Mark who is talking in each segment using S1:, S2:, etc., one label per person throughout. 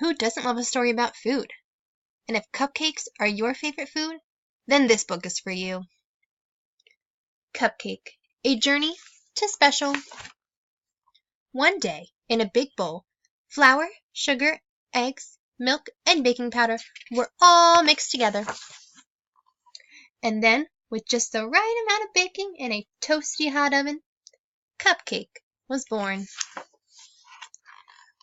S1: Who doesn't love a story about food? And if cupcakes are your favorite food, then this book is for you. Cupcake, A Journey to Special. One day, in a big bowl, flour, sugar, eggs, milk, and baking powder were all mixed together. And then, with just the right amount of baking in a toasty hot oven, Cupcake was born.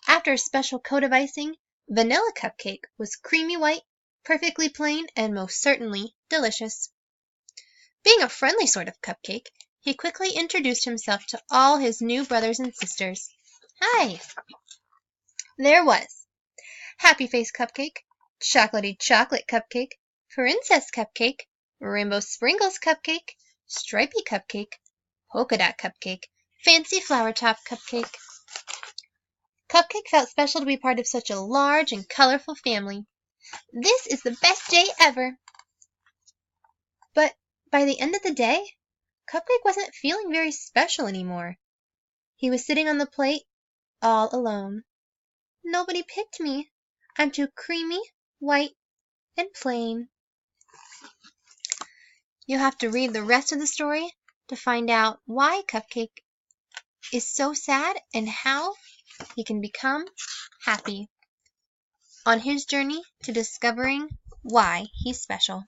S1: After a special coat of icing, Vanilla Cupcake was creamy white, perfectly plain, and most certainly delicious. Being a friendly sort of cupcake, he quickly introduced himself to all his new brothers and sisters. Hi! There was Happy Face Cupcake, Chocolatey Chocolate Cupcake, Princess Cupcake, Rainbow Sprinkles Cupcake, Stripey Cupcake, Polka Dot Cupcake, Fancy Flower Top Cupcake. Cupcake felt special to be part of such a large and colorful family. This is the best day ever! But by the end of the day, Cupcake wasn't feeling very special anymore. He was sitting on the plate, all alone. Nobody picked me. I'm too creamy, white, and plain. You'll have to read the rest of the story to find out why Cupcake is so sad and how he can become happy on his journey to discovering why he's special.